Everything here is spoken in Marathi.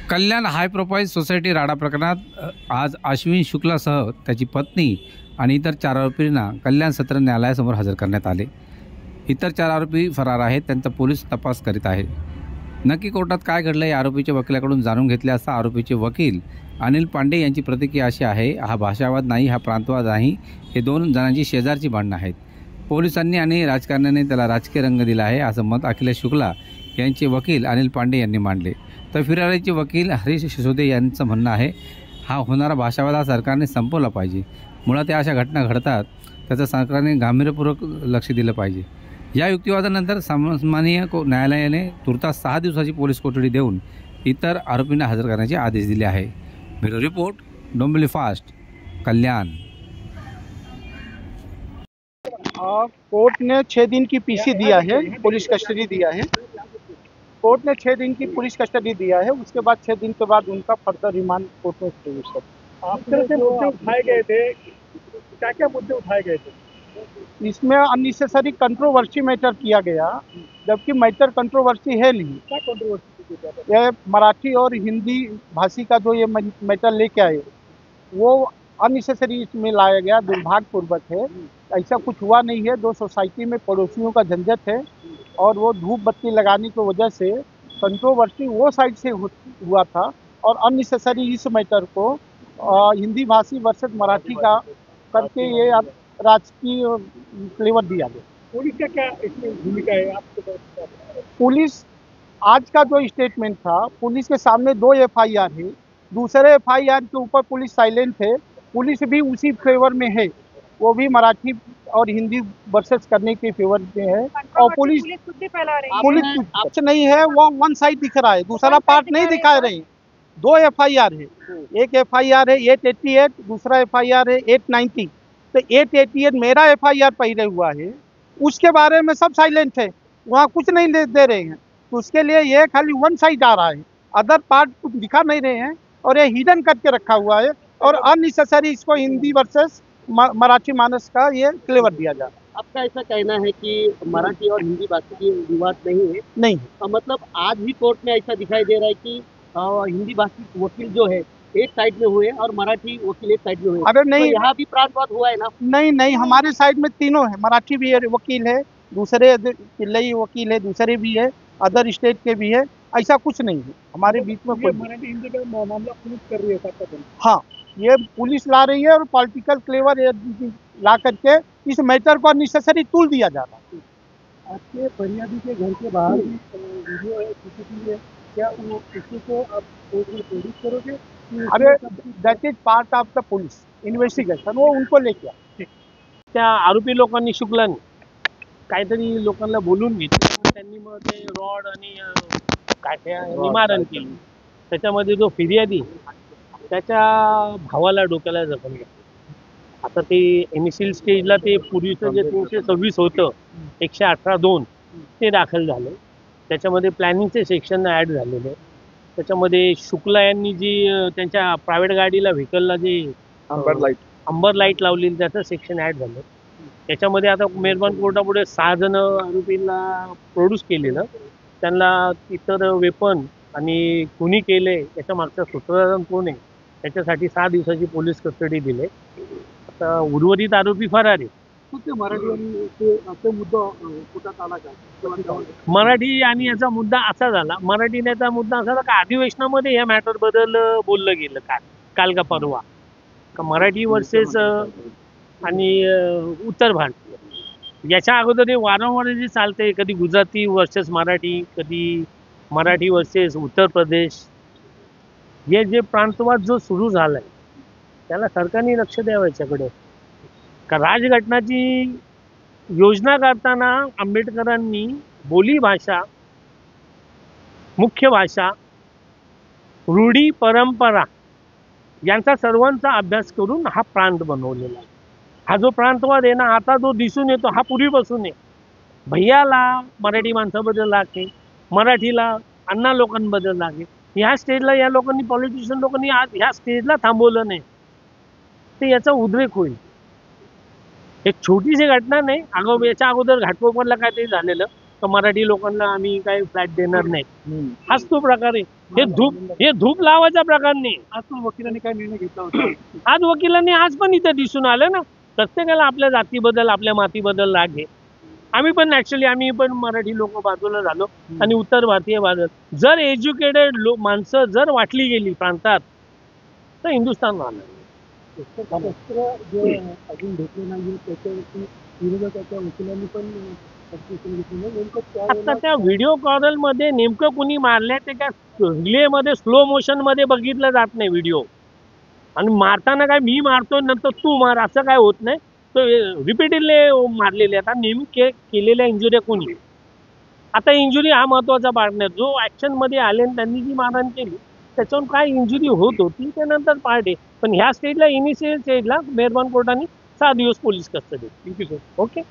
कल्याण हाय प्रोफाईल सोसायटी राडा प्रकरणात आज अश्विन शुक्लासह त्याची पत्नी आणि इतर 4 आरोपींना कल्याण सत्र न्यायालयासमोर हजर करण्यात आले। इतर 4 आरोपी फरार आहेत, त्यांचा पोलीस तपास करीत आहेत। नक्की कोर्टात काय घडलं या आरोपीच्या वकिलाकडून जाणून घेतले असता आरोपीचे वकील अनिल पांडे यांची प्रतिक्रिया अशी आहे, हा भाषावाद नाही, हा प्रांतवाद नाही, हे 2 जणांची शेजारची भांडणं आहेत। पोलिसांनी आणि राजकारण्याने त्याला राजकीय रंग दिला आहे असं मत अखिलेश शुक्ला यांचे वकील अनिल पांडे यांनी मांडले। तर फिरारीचे वकील हरीश सिसोदे यांचं म्हणणं आहे, हा होणारा भाषावाद हा सरकारने संपवला पाहिजे। मुळात या अशा घटना घडतात त्याचं सरकारने गांभीर्यपूर्वक लक्ष दिलं पाहिजे। या युक्तिवादानंतर सन्माननीय न्यायालयाने तुर्तास 6 दिवसाची पोलीस कोठडी देऊन इतर आरोपींना हजर करण्याचे आदेश दिले आहे। ब्युरो रिपोर्ट, डोंबिवली फास्ट, कल्याण। कोर्ट ने 6 दिन की पीसी दिया है, पुलिस कस्टडी दिया है। कोर्ट ने 6 दिन की पुलिस कस्टडी दिया है, उसके बाद 6 दिन के बाद उनका फर्दर रिमांड कोर्ट में पेश कर। आपके जो मुद्दे उठाए गए थे, क्या-क्या मुद्दे उठाए गए थे? इसमें अननेसेसरी कंट्रोवर्सी मैटर किया गया, जबकि मैटर कंट्रोवर्सी है नहीं। क्या कंट्रोवर्सी? ये मराठी और हिंदी भाषी का जो ये मैटर लेके आए, वो अननेसेसरी इसमें लाया गया, दुर्भाग्यपूर्वक है। ऐसा कुछ हुआ नहीं है। 2 सोसाइटी में पड़ोसियों का झंझट है और वो धूप बत्ती लगाने की वजह से कंट्रोवर्सी वो साइड से हुआ था और अननेसेसरी इस मैटर को हिंदी भाषी वर्सेस मराठी का करके ये अब राजकीय फ्लेवर दिया गया। पुलिस का क्या इसमें भूमिका है आपको? पुलिस आज का जो स्टेटमेंट था, पुलिस के सामने 2 एफआईआर है, दूसरे एफआईआर के ऊपर पुलिस साइलेंट है। पुलिस भी उसी फेवर में है, वो भी मराठी और हिंदी वर्सेस करने के फेवर में है। और पुलिस खुद भी फैला रही है। पुलिस कुछ नहीं है, वो वन साइड दिख रहा है, दूसरा पार्ट नहीं दिखा रहे हैं। 2 एफआईआर है, एक एफआईआर है 888, दूसरा एफआईआर है 890। तो 888 मेरा एफआईआर पहले हुआ है, उसके बारे में सब साइलेंट है, वहाँ कुछ नहीं दे रहे हैं। तो उसके लिए ये खाली वन साइड आ रहा है, अदर पार्ट कुछ दिखा नहीं रहे हैं और ये हिडन करके रखा हुआ है और अननेसेसरी इसको हिंदी वर्सेस मराठी मानस का ये फ्लेवर दिया जा रहा है। आपका ऐसा कहना है कि मराठी और हिंदी भाषा की विवाद नहीं है? नहीं, मतलब आज भी कोर्ट में ऐसा दिखाई दे रहा है कि हिंदी भाषी वकील जो है एक साइड में हुए और मराठी वकील एक साइड में हुए। अरे नहीं, तो यहाँ भी प्रांतवाद हुआ है ना? नहीं, हमारे साइड में तीनों है, मराठी भी वकील है, दूसरे चिल्लई वकील है, दूसरे भी है, अदर स्टेट के भी है, ऐसा कुछ नहीं है हमारे बीच में। कोई मराठी हिंदी का मामला पुलिस कर रही है साथ। हाँ, ये पुलिस ला रही है और पॉलिटिकल फ्लेवर ला करके इस मैटर को अननेसेसरी टूल दिया जा रहा है। आपके फरियादी के घर के बाहर भी वीडियो है, सीसीटीवी है, क्या वो किसी को आप कोर्ट में प्रोड्यूस करोगे? अरे that is part of the police investigation, वो उनको लेके आ। त्या आरोपी लोकांनी शुक्लांनी काहीतरी लोकांना बोलून घेतलं, त्यांनी मग ते रॉड आणि काय ते निमारण केली। त्याच्यामध्ये जो फिर्यादी त्याच्या भावाला डोक्याला जखम झाली। आता ते इनिशियल स्टेजला ते पूर्वीचं जे 326 होतं 118(2) ते दाखल झालं। त्याच्यामध्ये प्लॅनिंगचे सेक्शन ॲड झालेले। त्याच्यामध्ये शुक्ला यांनी जी त्यांच्या प्रायव्हेट गाडीला व्हेकलला जे अंबर लाईट लावलेली त्याचं सेक्शन ॲड झालं। त्याच्यामध्ये आता मेहरबान कोर्टापुढे 6 जण आरोपींना प्रोड्यूस केलेलं, त्यांना इतर वेपन आणि कुणी केले याच्या मागचा सूत्रधार कोण आहे त्याच्यासाठी 6 दिवसाची पोलीस कस्टडी दिले। आता उर्वरित आरोपी फरार आहे। मराठी आणि याचा मुद्दा असा झाला, मराठीने याचा मुद्दा असा झाला का अधिवेशनामध्ये या मॅटर बद्दल बोललं गेलं काल का परवा, का मराठी वर्सेस आणि उत्तर भारत। याच्या अगोदर हे वारंवार जे चालते, कधी गुजराती वर्सेस मराठी, कधी मराठी वर्सेस उत्तर प्रदेश, हे जे प्रांतवाद जो सुरू झालाय त्याला सरकारने लक्ष द्यावं याच्याकडे। का राजघटनाची योजना करताना आंबेडकरांनी बोली भाषा, मुख्य भाषा, रूढी परंपरा यांचा सर्वांचा अभ्यास करून हा प्रांत बनवलेला आहे। हा जो प्रांतवाद आहे ना, आता जो दिसून येतो हा पूर्वीपासून आहे। भैयाला मराठी माणसाबद्दल लागते, मराठीला अण्णा लोकांबद्दल लागते। ह्या स्टेजला या लोकांनी, पॉलिटिशियन लोकांनी आज ह्या स्टेजला थांबवलं नाही, ते याचा उद्रेक होईल। एक छोटीशी घटना नाही, याच्या अगोदर घाटकोपरला काहीतरी झालेलं, तर मराठी लोकांना आम्ही काही फ्लॅट देणार नाही, हाच तो प्रकार आहे। हे धूप लावायचा प्रकार नाही. आज पण वकिलांनी काय निर्णय घेतला होता? आज वकिलांनी आज पण इथे दिसून आलं ना, प्रत्येकाला आपल्या जातीबद्दल आपल्या मातीबद्दल राग आहे. आम्ही पण मराठी लोक बाजूला झालो आणि उत्तर भारतीय बाजूला. जर एज्युकेटेड माणसं जर वाटली गेली प्रांतात तर हिंदुस्थान राहणार. शस्त्र जे अजून भेटले नाहीये त्याच्यावरती विरोधकाच्या वकिलांनी पण objection घेतलेलं आहे. नेमकं आता त्यावेळेला त्या व्हिडिओ कॉल मध्ये नेमकं कुणी मारलंय ते काय रिले मध्ये स्लो मोशन मध्ये बघितलं जात नाही व्हिडिओ. आणि मारताना काय मी मारतो नंतर तू मार असं काय होत नाही. रिपीटेडली मारलेले आता नेहमी केलेल्या इंजुरी कोणी. आता इंजुरी हा महत्वाचा पार्ट नाही. जो ऍक्शन मध्ये आले आणि त्यांनी जी मारहाण केली त्याच्यावर काय इंजुरी होत होती त्यानंतर पार्ट आहे. पण ह्या स्टेजला इनिशियल स्टेजला मेहरबान कोर्टाने 6 दिवस police custody. Thank you sir. Okay.